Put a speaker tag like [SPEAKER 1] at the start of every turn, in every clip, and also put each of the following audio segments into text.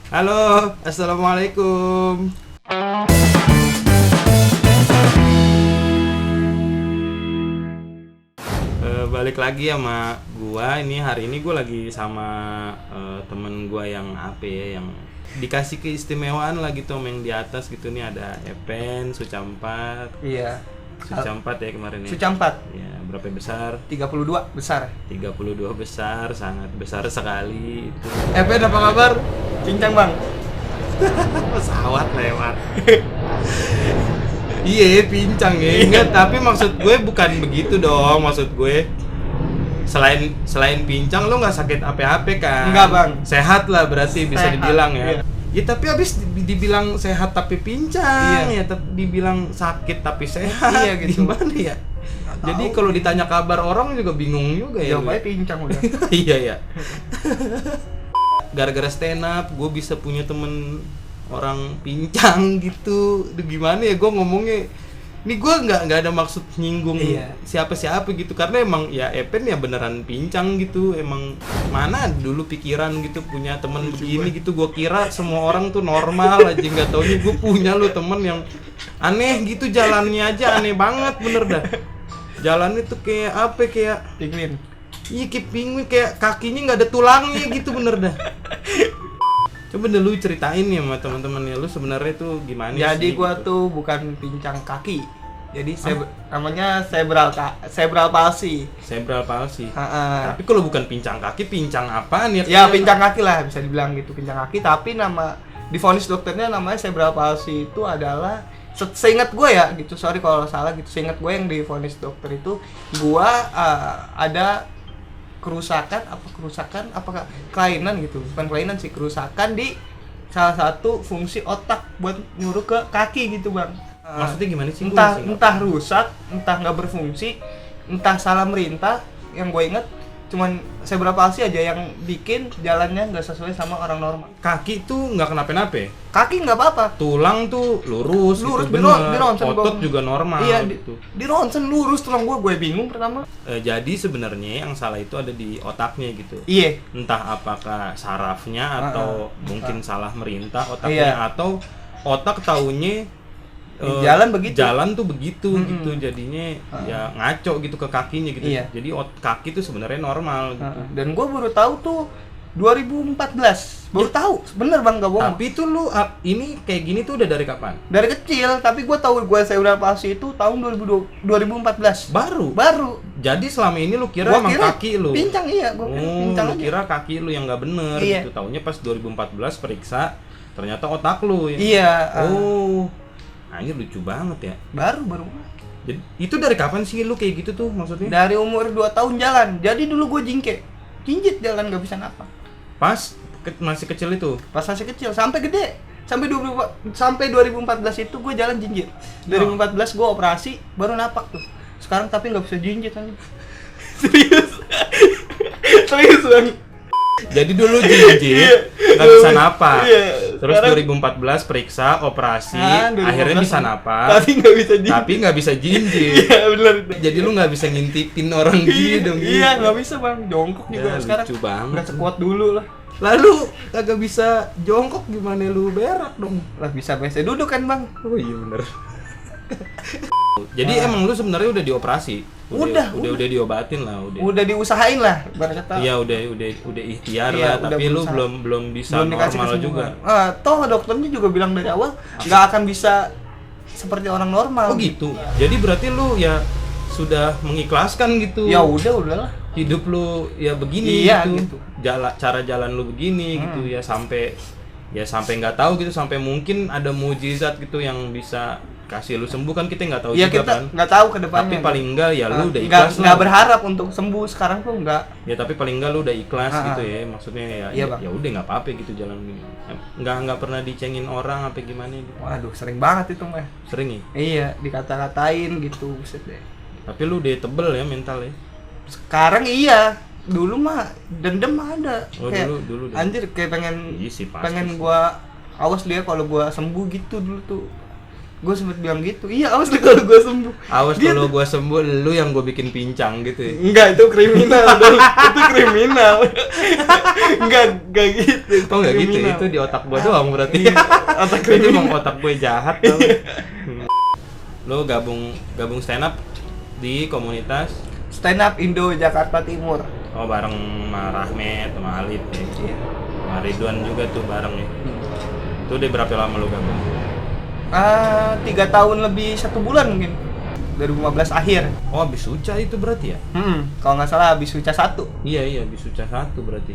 [SPEAKER 1] Halo, assalamualaikum. Balik lagi sama gua. Ini hari ini gua lagi sama temen gua yang apa ya, yang dikasih keistimewaan lah gitu sama yang di atas gitu. Nih ada Epen, Sucampat.
[SPEAKER 2] Iya.
[SPEAKER 1] Sucampat ya kemarin ya.
[SPEAKER 2] Sucampat.
[SPEAKER 1] Ya, berapa besar?
[SPEAKER 2] 32 besar.
[SPEAKER 1] 32 besar, sangat besar sekali itu.
[SPEAKER 2] Epen apa kabar? Cincang bang.
[SPEAKER 1] Pesawat lewat. Iya, pincang ya. Enggak, tapi maksud gue bukan begitu dong. Maksud gue selain pincang lo nggak sakit apa-apa kan?
[SPEAKER 2] Enggak, Bang.
[SPEAKER 1] Sehat lah berarti bisa
[SPEAKER 2] Sehat,
[SPEAKER 1] dibilang ya.
[SPEAKER 2] iya.
[SPEAKER 1] Ya tapi habis dibilang sehat tapi pincang,
[SPEAKER 2] Iya.
[SPEAKER 1] ya tapi dibilang sakit tapi sehat.
[SPEAKER 2] Iya, gitu.
[SPEAKER 1] Gimana ya? Jadi kalau ditanya kabar orang juga bingung juga ya.
[SPEAKER 2] Jawabannya pincang udah.
[SPEAKER 1] Iya ya. Gara-gara stand up, gue bisa punya temen orang pincang gitu. Duh, gimana ya gue ngomongnya? Ini gue nggak ada maksud nyinggung siapa-siapa gitu, karena emang ya Epen ya beneran pincang gitu. Emang mana dulu pikiran gitu punya temen begini gitu. Gue kira semua orang tuh normal aja, nggak taunya gue punya lo temen yang aneh gitu. Jalannya aja aneh banget bener dah. Jalannya tuh kayak apa, kayak
[SPEAKER 2] Pinguin.
[SPEAKER 1] iya kayak penguin, kayak kakinya nggak ada tulangnya gitu bener dah. Coba deh lu ceritain ya sama teman-teman ya, lu sebenarnya tuh gimana
[SPEAKER 2] Jadi
[SPEAKER 1] sih?
[SPEAKER 2] gua
[SPEAKER 1] gitu.
[SPEAKER 2] tuh bukan pincang kaki. Jadi namanya cerebral palsy.
[SPEAKER 1] Cerebral palsy.
[SPEAKER 2] Ha-ha.
[SPEAKER 1] Tapi kalau bukan pincang kaki, pincang apaan ya?
[SPEAKER 2] Ya pincang kaki lah bisa dibilang gitu, pincang kaki. Tapi nama divonis dokternya namanya cerebral palsy itu adalah seingat gue ya gitu, sorry kalau salah gitu. Seingat gue yang divonis dokter itu gua ada kerusakan apakah kelainan gitu, bukan kelainan sih, kerusakan di salah satu fungsi otak buat nyuruh ke kaki gitu bang.
[SPEAKER 1] Maksudnya gimana sih?
[SPEAKER 2] Entah rusak, entah nggak berfungsi, entah salah merintah. Yang gue inget cuman cerebral palsy aja yang bikin jalannya nggak sesuai sama orang normal.
[SPEAKER 1] Kaki tuh nggak kenapa-napa.
[SPEAKER 2] Kaki nggak apa-apa,
[SPEAKER 1] Tulang tuh lurus gitu,
[SPEAKER 2] di
[SPEAKER 1] bener.
[SPEAKER 2] ronsen
[SPEAKER 1] Otot
[SPEAKER 2] gua.
[SPEAKER 1] juga normal
[SPEAKER 2] Iya,
[SPEAKER 1] gitu.
[SPEAKER 2] di ronsen lurus tulang gue bingung pertama.
[SPEAKER 1] Jadi sebenarnya yang salah itu ada di otaknya gitu.
[SPEAKER 2] Iya.
[SPEAKER 1] Entah apakah sarafnya atau mungkin salah merintah otaknya,
[SPEAKER 2] Iya.
[SPEAKER 1] atau otak taunya
[SPEAKER 2] Jalan begitu.
[SPEAKER 1] Jalan tuh begitu gitu, jadinya ya ngaco gitu ke kakinya gitu.
[SPEAKER 2] Iya.
[SPEAKER 1] Jadi kaki tuh sebenarnya normal gitu.
[SPEAKER 2] Dan gue baru tahu tuh 2014. Baru tahu, bener bang, gak bohong.
[SPEAKER 1] Tapi tuh lu ini kayak gini tuh udah dari kapan?
[SPEAKER 2] Dari kecil, tapi gue tahu gue cerebral palsy itu tahun 2014. Baru.
[SPEAKER 1] Jadi selama ini lu kira
[SPEAKER 2] Gua
[SPEAKER 1] emang
[SPEAKER 2] kira
[SPEAKER 1] kaki lu?
[SPEAKER 2] pincang, iya, gue kira pincang
[SPEAKER 1] lu
[SPEAKER 2] aja.
[SPEAKER 1] kira kaki lu yang nggak bener
[SPEAKER 2] Iya.
[SPEAKER 1] gitu. Taunya pas 2014 periksa, ternyata otak lu ya.
[SPEAKER 2] Iya.
[SPEAKER 1] Oh, anjir lucu banget ya.
[SPEAKER 2] Baru.
[SPEAKER 1] Jadi itu dari kapan sih lu kayak gitu tuh maksudnya?
[SPEAKER 2] Dari umur 2 tahun jalan. Jadi dulu gue jinjit jalan gak bisa ngapa.
[SPEAKER 1] Pas masih kecil itu.
[SPEAKER 2] Pas masih kecil sampai gede. Sampai 2014 itu gue jalan jinjit. 2014 gue operasi baru napak tuh. Sekarang tapi nggak bisa jinjit aja. Serius bang.
[SPEAKER 1] Jadi dulu jinjit nggak bisa napak.
[SPEAKER 2] Iya.
[SPEAKER 1] Terus
[SPEAKER 2] Sekarang
[SPEAKER 1] 2014 periksa operasi,
[SPEAKER 2] 2015
[SPEAKER 1] akhirnya bisa napak.
[SPEAKER 2] Tapi nggak bisa jinjit.
[SPEAKER 1] Tapi nggak bisa jinjit.
[SPEAKER 2] Iya benar.
[SPEAKER 1] Jadi lu nggak bisa ngintipin orang gitu dong.
[SPEAKER 2] Iya nggak bisa bang. Jongkok juga
[SPEAKER 1] Ya,
[SPEAKER 2] sekarang.
[SPEAKER 1] lucu banget.
[SPEAKER 2] Nggak sekuat dulu lah.
[SPEAKER 1] Lalu kagak bisa jongkok, gimana lu berak dong?
[SPEAKER 2] Lah bisa duduk kan bang.
[SPEAKER 1] Oh iya bener. Jadi emang lu sebenarnya udah dioperasi?
[SPEAKER 2] Udah.
[SPEAKER 1] Udah diobatin lah,
[SPEAKER 2] Udah diusahain lah, ibarat kata.
[SPEAKER 1] Iya udah ikhtiar
[SPEAKER 2] Iya,
[SPEAKER 1] lah,
[SPEAKER 2] udah
[SPEAKER 1] tapi lu
[SPEAKER 2] berusaha.
[SPEAKER 1] belum bisa
[SPEAKER 2] Dikasih
[SPEAKER 1] normal
[SPEAKER 2] kesembuhan.
[SPEAKER 1] juga.
[SPEAKER 2] Toh dokternya juga bilang dari awal nggak akan bisa seperti orang normal.
[SPEAKER 1] Oh gitu. Jadi berarti lu ya sudah mengikhlaskan gitu.
[SPEAKER 2] Ya udahlah.
[SPEAKER 1] Hidup lu ya begini
[SPEAKER 2] Iya,
[SPEAKER 1] gitu.
[SPEAKER 2] gitu.
[SPEAKER 1] Cara jalan lu begini gitu ya, sampai nggak tahu gitu, sampai mungkin ada mukjizat gitu yang bisa kasih lu sembuh, kan kita nggak tahu
[SPEAKER 2] Ya
[SPEAKER 1] juga
[SPEAKER 2] kita
[SPEAKER 1] kan.
[SPEAKER 2] nggak tahu ke depannya.
[SPEAKER 1] Tapi paling enggak ya lu udah
[SPEAKER 2] nggak
[SPEAKER 1] ikhlas lah.
[SPEAKER 2] berharap untuk sembuh sekarang tuh nggak.
[SPEAKER 1] Ya tapi paling enggak lu udah ikhlas gitu ya, maksudnya ya.
[SPEAKER 2] Iya, Bang.
[SPEAKER 1] Ya udah nggak apa-apa gitu jalan gini. Nggak pernah dicengin orang apa gimana gitu.
[SPEAKER 2] Waduh sering banget itu mah.
[SPEAKER 1] Sering ya.
[SPEAKER 2] Iya dikata-katain gitu, buset deh.
[SPEAKER 1] Tapi lu udah tebel ya mental ya.
[SPEAKER 2] Sekarang iya. Dulu mah dendam ada.
[SPEAKER 1] Oh,
[SPEAKER 2] Kayak,
[SPEAKER 1] dulu.
[SPEAKER 2] Anjir kayak pengen
[SPEAKER 1] Iya sih, pasti
[SPEAKER 2] pengen
[SPEAKER 1] sih.
[SPEAKER 2] gua awas dia kalau gua sembuh gitu dulu tuh. Gue sempet bilang gitu. Iya, awas deh kalau gue sembuh.
[SPEAKER 1] Awas
[SPEAKER 2] Gitu.
[SPEAKER 1] kalau gue sembuh, lu yang gue bikin pincang gitu ya.
[SPEAKER 2] Enggak, itu kriminal dong. Itu kriminal. Enggak gitu.
[SPEAKER 1] Oh enggak gitu,
[SPEAKER 2] kriminal.
[SPEAKER 1] itu di otak gue doang berarti.
[SPEAKER 2] Iya, otak
[SPEAKER 1] Itu
[SPEAKER 2] kriminal.
[SPEAKER 1] emang otak gue jahat tau. Lu gabung stand up di komunitas
[SPEAKER 2] Stand up Indo Jakarta Timur.
[SPEAKER 1] bareng sama Rahmat, sama Alif ya.
[SPEAKER 2] Iya.
[SPEAKER 1] Sama Ridwan juga tuh bareng ya. Itu udah berapa lama lu gabung?
[SPEAKER 2] 3 tahun lebih 1 bulan mungkin. 2015 akhir.
[SPEAKER 1] Oh habis Suca itu berarti ya?
[SPEAKER 2] Kalau nggak salah habis Suca 1.
[SPEAKER 1] Iya habis Suca 1 berarti.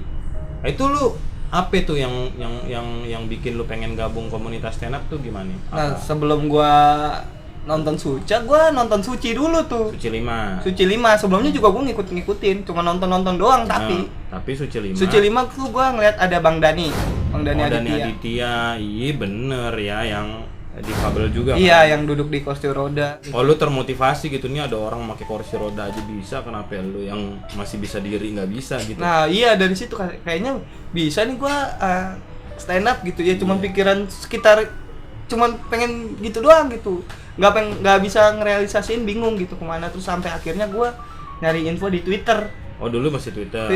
[SPEAKER 1] Nah, itu lu apa tuh yang bikin lu pengen gabung komunitas stand up tuh gimana?
[SPEAKER 2] Nah, sebelum gua nonton Suca, gua nonton Suci dulu tuh.
[SPEAKER 1] Suci 5.
[SPEAKER 2] Suci 5 sebelumnya juga gua ngikutin, cuma nonton doang tapi
[SPEAKER 1] Tapi Suci 5.
[SPEAKER 2] Suci 5 tuh gua ngeliat ada Bang Dani
[SPEAKER 1] Dani
[SPEAKER 2] Aditya.
[SPEAKER 1] Aditya. Iya bener ya yang difabel juga
[SPEAKER 2] Iya,
[SPEAKER 1] kan?
[SPEAKER 2] yang duduk di kursi roda.
[SPEAKER 1] Oh lu termotivasi gitu, nih ada orang pakai kursi roda aja bisa, kenapa lu yang masih bisa diri nggak bisa gitu?
[SPEAKER 2] Nah, iya dari situ kayaknya bisa nih gua stand up gitu ya, cuman pikiran sekitar cuman pengen gitu doang gitu. Nggak bisa ngerealisasiin, bingung gitu kemana, terus sampai akhirnya gua nyari info di Twitter.
[SPEAKER 1] Oh dulu masih Twitter.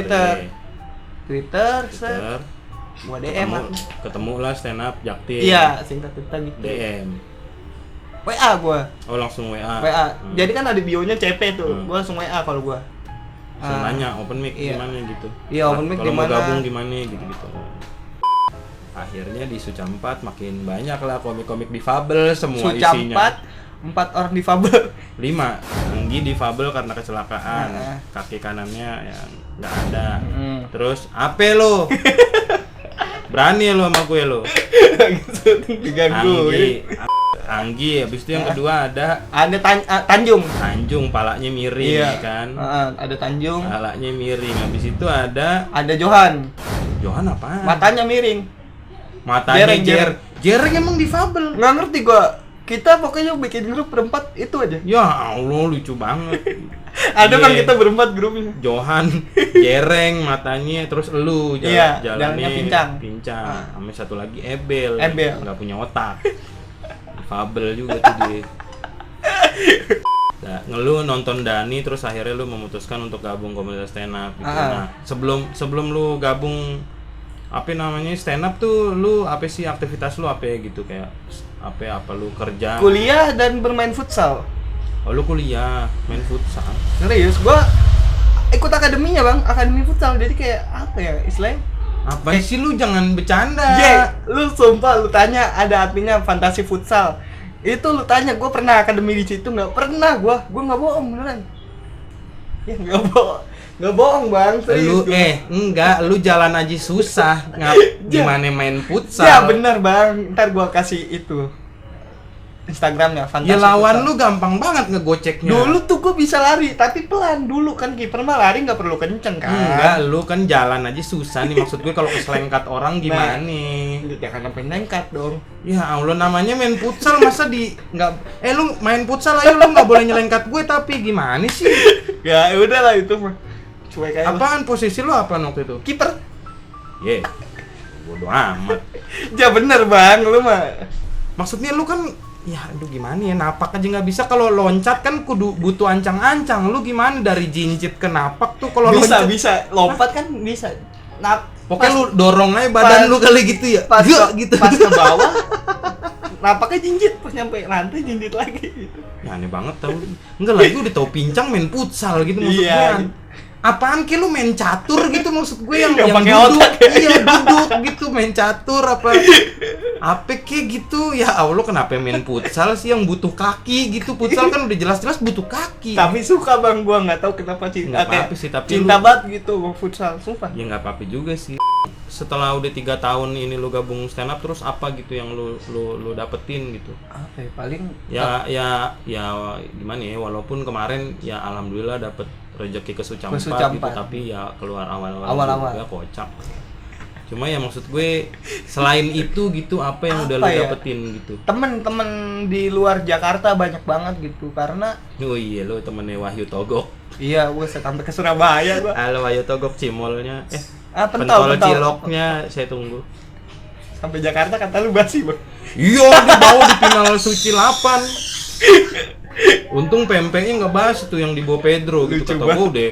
[SPEAKER 2] Twitter, set. Gua DM
[SPEAKER 1] ketemu lah stand up Jaktim.
[SPEAKER 2] Iya, singkat cerita gitu.
[SPEAKER 1] DM.
[SPEAKER 2] WA gua.
[SPEAKER 1] Oh langsung WA.
[SPEAKER 2] Jadi kan ada bio-nya CP tuh. Gua langsung WA kalau gua.
[SPEAKER 1] Langsung nanya open mic
[SPEAKER 2] iya.
[SPEAKER 1] gimana gitu.
[SPEAKER 2] Iya, open mic
[SPEAKER 1] kalau mau
[SPEAKER 2] gimana?
[SPEAKER 1] gabung gimana gitu. Akhirnya di Suca 4 makin banyak lah komik-komik difabel semua
[SPEAKER 2] Suca
[SPEAKER 1] isinya.
[SPEAKER 2] 4 orang difabel.
[SPEAKER 1] 5. Anggi difabel karena kecelakaan. Kaki kanannya yang nggak ada. Terus ape lo? Berani lo sama gue lo.
[SPEAKER 2] Diganggu.
[SPEAKER 1] Anggi, habis itu yang kedua ada
[SPEAKER 2] Tanjung.
[SPEAKER 1] Tanjung, palanya miring ya kan.
[SPEAKER 2] Ada Tanjung.
[SPEAKER 1] Palanya miring. Habis itu ada
[SPEAKER 2] Johan.
[SPEAKER 1] Johan apaan?
[SPEAKER 2] Matanya miring.
[SPEAKER 1] Matanya
[SPEAKER 2] Jereng.
[SPEAKER 1] Jereng emang difabel.
[SPEAKER 2] Nggak ngerti gua. Kita pokoknya bikin grup berempat itu aja.
[SPEAKER 1] Ya Allah lucu banget.
[SPEAKER 2] Ada kan kita berempat grupnya.
[SPEAKER 1] Johan, Jereng, matanya, terus elu
[SPEAKER 2] jalannya pincang.
[SPEAKER 1] Sama satu lagi Ebel. Nggak punya otak. Fabel juga tuh dia. Nah, ngeluh nonton Dani terus akhirnya lu memutuskan untuk gabung komunitas stand up gitu. Nah, sebelum lu gabung apa namanya stand up tuh lu apa sih aktivitas lu apa gitu kayak apa lu kerja?
[SPEAKER 2] Kuliah dan bermain futsal.
[SPEAKER 1] Oh lu kuliah main futsal?
[SPEAKER 2] Serius, gua ikut akademinya bang, akademi futsal. Jadi kayak apa ya istilahnya?
[SPEAKER 1] Apa sih lu jangan bercanda?
[SPEAKER 2] Lu sumpah lu tanya ada adminnya Fantasi Futsal. Itu lu tanya gue pernah akademi di situ nggak pernah gue nggak bohong beneran. Ya nggak bohong bang.
[SPEAKER 1] Serius, enggak, lu jalan aja susah. Gimana main futsal?
[SPEAKER 2] Ya bener bang, ntar gue kasih itu Instagramnya Fantasi
[SPEAKER 1] ya lawan
[SPEAKER 2] Futsal.
[SPEAKER 1] lu gampang banget ngegoceknya.
[SPEAKER 2] Dulu tuh gue bisa lari tapi pelan dulu kan, kiper mah lari nggak perlu kenceng kan.
[SPEAKER 1] Enggak, lu kan jalan aja susah nih, maksud gue kalau keselengkat orang gimana nih?
[SPEAKER 2] Jangan sampai nengkat dong.
[SPEAKER 1] Ya Allah, namanya main futsal masa nggak lu main futsal aja lu nggak boleh nyelengkat gue, tapi gimana sih?
[SPEAKER 2] Ya udahlah itu mah. Cuek aja.
[SPEAKER 1] Apaan posisi lu apa waktu itu?
[SPEAKER 2] Kiper.
[SPEAKER 1] Bodoh amat.
[SPEAKER 2] Ya bener bang, lu mah.
[SPEAKER 1] Maksudnya lu kan ya aduh gimana ya, napak aja nggak bisa. Kalau loncat kan kudu butuh ancang-ancang. Lu gimana dari jinjit ke napak tuh kalau loncat?
[SPEAKER 2] Bisa lompat kan bisa.
[SPEAKER 1] Pokoknya lu dorong aja badan lu kali gitu ya.
[SPEAKER 2] Pas
[SPEAKER 1] gitu.
[SPEAKER 2] Pas ke bawah napaknya jinjit, pas nyampe lantai jinjit lagi gitu.
[SPEAKER 1] Ya aneh banget tau. Enggak lagi udah tau pincang main futsal gitu maksud gue. Apaan kayak lu main catur gitu maksud gue yang
[SPEAKER 2] pakai
[SPEAKER 1] duduk.
[SPEAKER 2] otak ya.
[SPEAKER 1] Iya duduk gitu main catur apa kayak gitu. Ya Allah, kenapa main futsal sih yang butuh kaki gitu? Futsal kan udah jelas-jelas butuh kaki.
[SPEAKER 2] Tapi suka bang, gua nggak tahu kenapa cinta.
[SPEAKER 1] Nggak apa-apa sih, tapi
[SPEAKER 2] cinta banget gitu bang futsal, sumpah.
[SPEAKER 1] Ya nggak apa-apa juga sih. Setelah udah 3 tahun ini lu gabung stand up, terus apa gitu yang lu dapetin gitu?
[SPEAKER 2] Apa ya, paling
[SPEAKER 1] ya gimana ya, walaupun kemarin ya alhamdulillah dapet rezeki ke Suca 4 gitu, tapi ya keluar awal-awal juga kocak. Cuma ya maksud gue selain itu gitu, apa yang udah lu dapetin gitu?
[SPEAKER 2] Temen-temen di luar Jakarta banyak banget gitu, karena
[SPEAKER 1] Oh iya, lu temennya Wahyu Togok.
[SPEAKER 2] iya, gue sampai ke Surabaya gua.
[SPEAKER 1] Halo Wahyu Togok, cimolnya
[SPEAKER 2] Pentol
[SPEAKER 1] ciloknya saya tunggu.
[SPEAKER 2] Sampai Jakarta kata lu basi bang.
[SPEAKER 1] Iya, dia bawa di final Suci 8. Untung pempeknya nggak basi tuh yang dibawa Pedro gitu. Kata gue deh,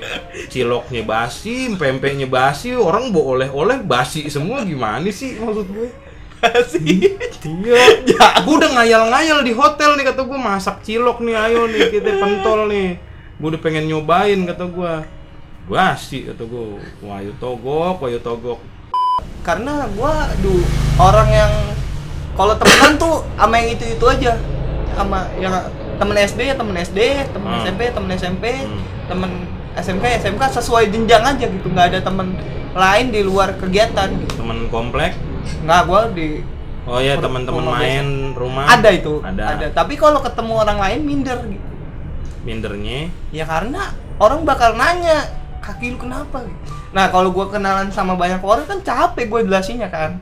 [SPEAKER 1] ciloknya basi, pempeknya basi, orang bawa oleh-oleh basi semua, gimana sih maksud gue?
[SPEAKER 2] Basi.
[SPEAKER 1] Iya, gue udah ngayal-ngayal di hotel nih, kata gue masak cilok nih, ayo nih kita pentol nih. Gue udah pengen nyobain, kata gue. Basi, kata gue. Wayu togok.
[SPEAKER 2] Karena gua orang yang kalau temenan tuh sama yang itu aja, sama yang temen SD ya temen SD, temen SMP temen SMP, temen SMK sesuai jenjang aja gitu, nggak ada temen lain di luar kegiatan gitu.
[SPEAKER 1] Temen komplek?
[SPEAKER 2] Nggak, gua di
[SPEAKER 1] Oh ya, teman-teman main rumah.
[SPEAKER 2] Ada itu.
[SPEAKER 1] Ada.
[SPEAKER 2] Tapi kalau ketemu orang lain minder gitu.
[SPEAKER 1] Mindernya?
[SPEAKER 2] Ya karena orang bakal nanya, kaki lu kenapa gitu. Nah, kalau gua kenalan sama banyak orang kan capek gua jelasinnya kan.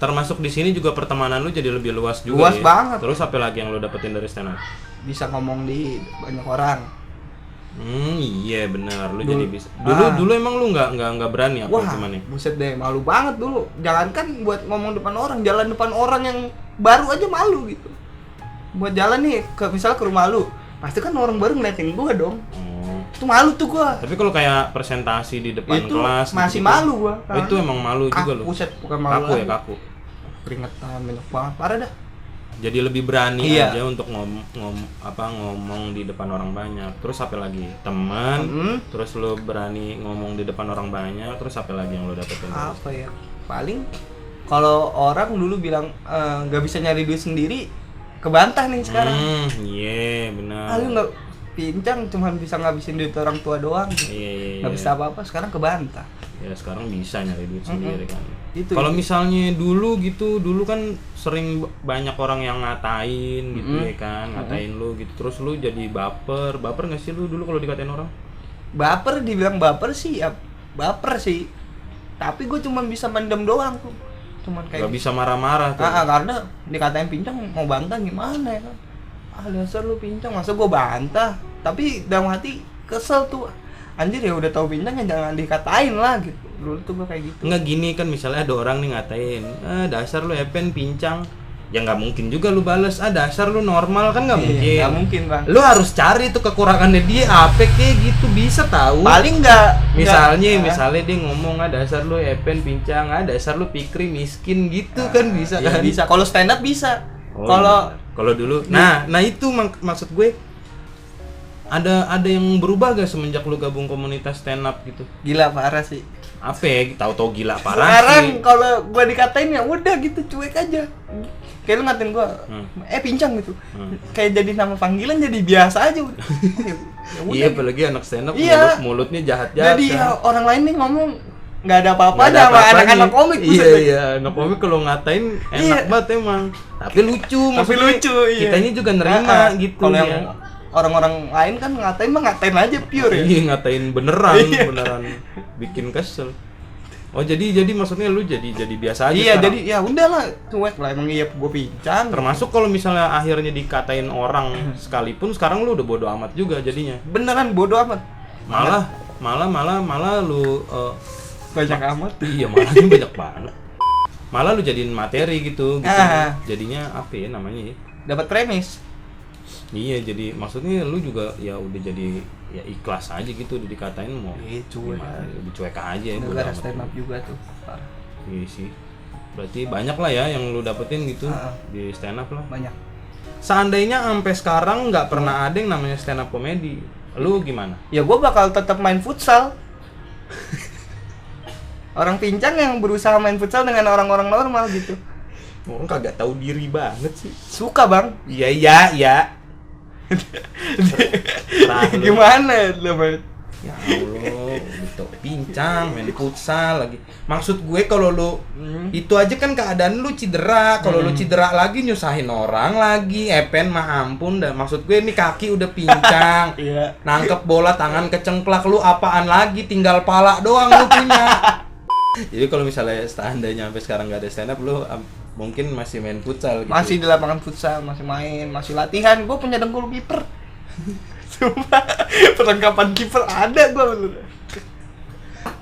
[SPEAKER 1] Termasuk di sini juga pertemanan lu jadi lebih luas juga.
[SPEAKER 2] Luas banget.
[SPEAKER 1] Terus apa lagi yang lu dapetin dari stand up?
[SPEAKER 2] Bisa ngomong di banyak orang.
[SPEAKER 1] Iya benar, lu jadi bisa. Dulu emang lu nggak berani apa gimana?
[SPEAKER 2] Buset deh, malu banget dulu. Jangankan buat ngomong depan orang, jalan depan orang yang baru aja malu gitu. Buat jalan nih misalnya ke rumah lu, pasti kan orang baru ngeliatin gua dong. Itu malu tuh gua.
[SPEAKER 1] Tapi kalau kayak presentasi di depan
[SPEAKER 2] itu
[SPEAKER 1] kelas
[SPEAKER 2] masih
[SPEAKER 1] gitu,
[SPEAKER 2] malu gua.
[SPEAKER 1] Oh, itu emang malu juga lu.
[SPEAKER 2] Buset, bukan malu.
[SPEAKER 1] Kaku ya, kaku.
[SPEAKER 2] Keringetan banyak banget, parah dah.
[SPEAKER 1] Jadi lebih berani aja untuk ngomong di depan orang banyak. Terus apa lagi? Teman. Terus lu berani ngomong di depan orang banyak. Terus apa lagi yang lu dapetin?
[SPEAKER 2] Apa ya? Paling kalau orang dulu bilang nggak bisa nyari duit sendiri, kebantah nih sekarang.
[SPEAKER 1] Iya, benar.
[SPEAKER 2] Lu nggak pincang, cuma bisa ngabisin duit orang tua doang.
[SPEAKER 1] Iya.
[SPEAKER 2] Nggak bisa apa-apa, sekarang kebantah.
[SPEAKER 1] Ya sekarang bisa nyari duit sendiri kan.
[SPEAKER 2] Kalau
[SPEAKER 1] misalnya dulu kan sering banyak orang yang ngatain gitu ya kan, ngatain lu gitu. Terus lu jadi baper nggak sih lu dulu kalau dikatain orang?
[SPEAKER 2] Baper, dibilang baper sih ya baper sih. Tapi gue cuma bisa mendem doang tuh. Cuman kayak
[SPEAKER 1] nggak bisa marah-marah tuh.
[SPEAKER 2] Karena dikatain pincang mau bantah gimana ya kan? Dasar lu pincang, masa gue bantah? Tapi dalam hati kesel tuh. Anjir ya udah tahu pincang ya jangan dikatain lah gitu. Dulu tuh gue kayak gitu.
[SPEAKER 1] Nggak gini kan, misalnya ada orang nih ngatain, dasar lu Epen pincang. Ya nggak mungkin juga lu bales, dasar lu normal, kan nggak mungkin.
[SPEAKER 2] Nggak mungkin bang.
[SPEAKER 1] Lu harus cari tuh kekurangannya dia apa kayak gitu, bisa tahu.
[SPEAKER 2] Paling
[SPEAKER 1] misalnya dia ngomong, dasar lu Epen pincang, dasar lu Fikri miskin gitu kan bisa
[SPEAKER 2] ya,
[SPEAKER 1] kan?
[SPEAKER 2] Bisa. Kalau stand up bisa.
[SPEAKER 1] Kalau dulu. Nah itu maksud gue. Ada yang berubah gak semenjak lu gabung komunitas stand up gitu?
[SPEAKER 2] Gila parah sih.
[SPEAKER 1] Apa ya? Tahu gila parah
[SPEAKER 2] sekarang
[SPEAKER 1] sih.
[SPEAKER 2] Kalau gua dikatain ya udah gitu, cuek aja. Kayak lu ngatain gua, pincang gitu. Kayak jadi nama panggilan, jadi biasa aja udah.
[SPEAKER 1] Iya, apalagi anak stand up mulutnya jahat-jahat.
[SPEAKER 2] Jadi
[SPEAKER 1] kan?
[SPEAKER 2] orang lain nih ngomong nggak ada apa-apanya sama anak-anak komik.
[SPEAKER 1] Iya, anak komik kalau ngatain enak banget emang. Tapi lucu,
[SPEAKER 2] iya.
[SPEAKER 1] Kitanya juga nerima gitu.
[SPEAKER 2] Kalau yang orang-orang lain kan ngatain aja pure ya.
[SPEAKER 1] Iya, ngatain beneran bikin kesel. Oh, jadi maksudnya lu jadi biasa aja.
[SPEAKER 2] Iya,
[SPEAKER 1] sekarang.
[SPEAKER 2] jadi ya udahlah, cuek lah, emang iya gua pincang.
[SPEAKER 1] Termasuk kalau misalnya akhirnya dikatain orang sekalipun, sekarang lu udah bodo amat juga jadinya.
[SPEAKER 2] Beneran bodo amat.
[SPEAKER 1] Malah lu
[SPEAKER 2] banyak amat.
[SPEAKER 1] Iya, malahnya banyak banget. Malah lu jadiin materi gitu. Jadinya apa ya namanya ya?
[SPEAKER 2] Dapat premis.
[SPEAKER 1] Iya, jadi maksudnya lu juga ya udah jadi ya ikhlas aja gitu, udah dikatain mau
[SPEAKER 2] cuek
[SPEAKER 1] aja ya.
[SPEAKER 2] Gara-gara stand up juga tuh.
[SPEAKER 1] Iya sih. Berarti banyak lah ya yang lu dapetin gitu di stand up lah.
[SPEAKER 2] Banyak.
[SPEAKER 1] Seandainya sampai sekarang nggak pernah ada yang namanya stand up comedy, lu gimana?
[SPEAKER 2] Ya gua bakal tetap main futsal. Orang pincang yang berusaha main futsal dengan orang-orang normal gitu.
[SPEAKER 1] Orang kagak tahu diri banget sih.
[SPEAKER 2] Suka bang.
[SPEAKER 1] Iya.
[SPEAKER 2] Gimana lo banget?
[SPEAKER 1] Ya Allah, gitu pincang main futsal lagi. Maksud gue kalau lu itu aja kan keadaan lu cedera. Kalau lu cedera lagi nyusahin orang lagi. Epen mah ampun dah. Maksud gue ini kaki udah pincang. Nangkep bola tangan kecengklak, lu apaan lagi? Tinggal pala doang lu punya. Jadi kalau misalnya seandainya sampai sekarang nggak ada stand up, lu mungkin masih main futsal gitu.
[SPEAKER 2] Masih di lapangan futsal, masih main, masih latihan. Gue punya dengkul kiper. Sumpah, perlengkapan kiper ada gue.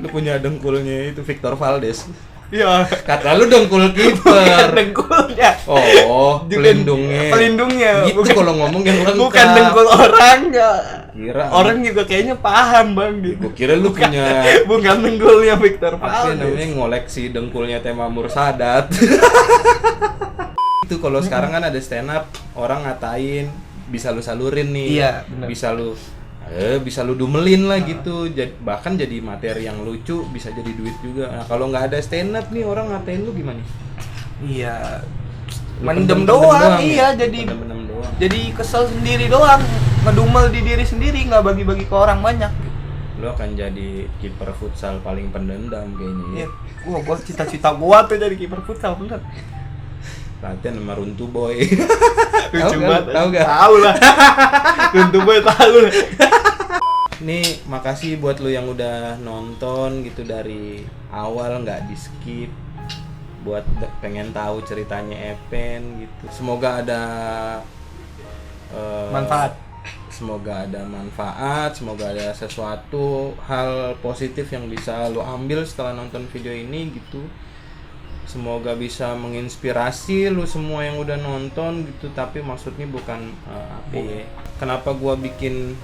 [SPEAKER 1] Lu punya dengkulnya itu Victor Valdes.
[SPEAKER 2] Iya.
[SPEAKER 1] Kata lu dengkul kiper.
[SPEAKER 2] Dengkulnya.
[SPEAKER 1] Oh, pelindungnya.
[SPEAKER 2] Pelindungnya.
[SPEAKER 1] Gitu kalau ngomong yang lengkap.
[SPEAKER 2] Bukan dengkul orangnya.
[SPEAKER 1] Kira.
[SPEAKER 2] Orang juga kayaknya paham, Bang, gitu.
[SPEAKER 1] Gua kira lu punya
[SPEAKER 2] bukan dengkulnya Victor
[SPEAKER 1] apa
[SPEAKER 2] Valdes.
[SPEAKER 1] namanya ngoleksi dengkulnya Temamur Sadat. Itu kalau sekarang kan ada stand up, orang ngatain bisa lu salurin nih.
[SPEAKER 2] Iya, benar.
[SPEAKER 1] Bisa lu dumelin lah gitu. Bahkan jadi materi yang lucu, bisa jadi duit juga. Nah, kalau nggak ada stand up nih orang ngatain lu gimana?
[SPEAKER 2] Iya.
[SPEAKER 1] Lu
[SPEAKER 2] Mendem
[SPEAKER 1] pendem
[SPEAKER 2] doang,
[SPEAKER 1] ya?
[SPEAKER 2] iya,
[SPEAKER 1] Pendem doang.
[SPEAKER 2] jadi kesel sendiri doang, ngedumel di diri sendiri, nggak bagi-bagi ke orang banyak.
[SPEAKER 1] Lu akan jadi kiper futsal paling pendendam kayaknya.
[SPEAKER 2] Iya, gua cita-cita gua tuh jadi kiper futsal, bener.
[SPEAKER 1] Latihan sama Runtu Boy.
[SPEAKER 2] Lucu banget.
[SPEAKER 1] Tahu gak?
[SPEAKER 2] Tahu lah. Runtu Boy tahu lah.
[SPEAKER 1] Nih, makasih buat lu yang udah nonton gitu dari awal, nggak di skip. Buat pengen tahu ceritanya Epen gitu. Semoga ada
[SPEAKER 2] Manfaat.
[SPEAKER 1] Semoga ada manfaat, semoga ada sesuatu hal positif yang bisa lu ambil setelah nonton video ini gitu. Semoga bisa menginspirasi lu semua yang udah nonton gitu, tapi maksudnya bukan kenapa gua bikin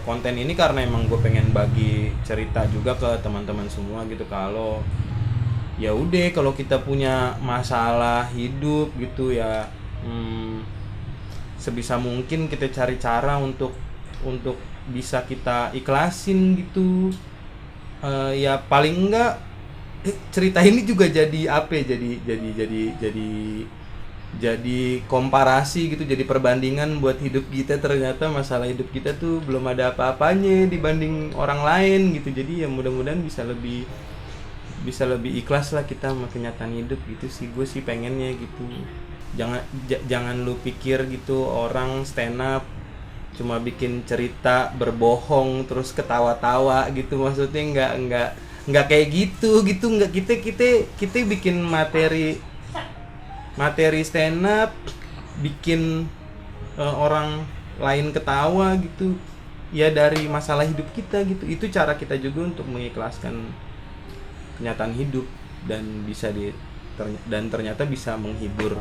[SPEAKER 1] konten ini karena emang gua pengen bagi cerita juga ke teman-teman semua gitu. Kalau ya udah, kalau kita punya masalah hidup gitu ya, sebisa mungkin kita cari cara untuk bisa kita ikhlasin gitu. Ya paling enggak cerita ini juga jadi apa ya, jadi komparasi gitu, jadi perbandingan buat hidup kita. Ternyata masalah hidup kita tuh belum ada apa-apanya dibanding orang lain gitu. Jadi ya mudah-mudahan bisa lebih ikhlas lah kita sama kenyataan hidup gitu sih. Gue sih pengennya gitu. Jangan lu pikir gitu orang stand up cuma bikin cerita berbohong terus ketawa-tawa gitu. Maksudnya nggak kayak gitu, nggak. Kita bikin materi stand up, bikin orang lain ketawa gitu ya dari masalah hidup kita gitu. Itu cara kita juga untuk mengikhlaskan kenyataan hidup dan ternyata bisa menghibur.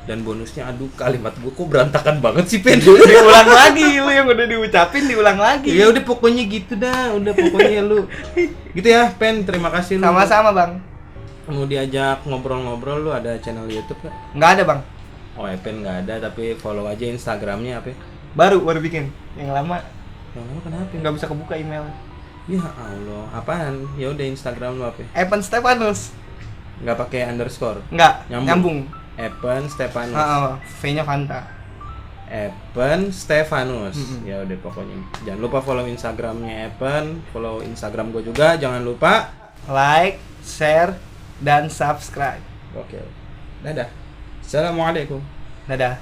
[SPEAKER 1] Dan bonusnya, aduh kalimat gue kok berantakan banget sih, Pen.
[SPEAKER 2] Diulang lagi, lu yang udah diucapin diulang lagi.
[SPEAKER 1] Ya udah pokoknya gitu dah, pokoknya lu gitu ya, Pen. Terima kasih lu.
[SPEAKER 2] Sama-sama, Bang.
[SPEAKER 1] Mau diajak ngobrol-ngobrol, lu ada channel YouTube gak?
[SPEAKER 2] Nggak ada, Bang.
[SPEAKER 1] Oh, Pen nggak ada, tapi follow aja Instagramnya apa?
[SPEAKER 2] Baru bikin. Yang lama
[SPEAKER 1] kenapa?
[SPEAKER 2] nggak bisa kebuka email.
[SPEAKER 1] Ya Allah, apaan? Ya udah Instagram lu apa?
[SPEAKER 2] Evan Stefanus.
[SPEAKER 1] Nggak pakai underscore?
[SPEAKER 2] Nggak, nyambung.
[SPEAKER 1] Evan Stefanus.
[SPEAKER 2] V-nya Fanta.
[SPEAKER 1] Evan Stefanus. Ya udah pokoknya jangan lupa follow Instagramnya Evan, follow Instagram gue juga. Jangan lupa
[SPEAKER 2] like, share, dan subscribe.
[SPEAKER 1] Oke. Dadah. Assalamualaikum.
[SPEAKER 2] Dadah.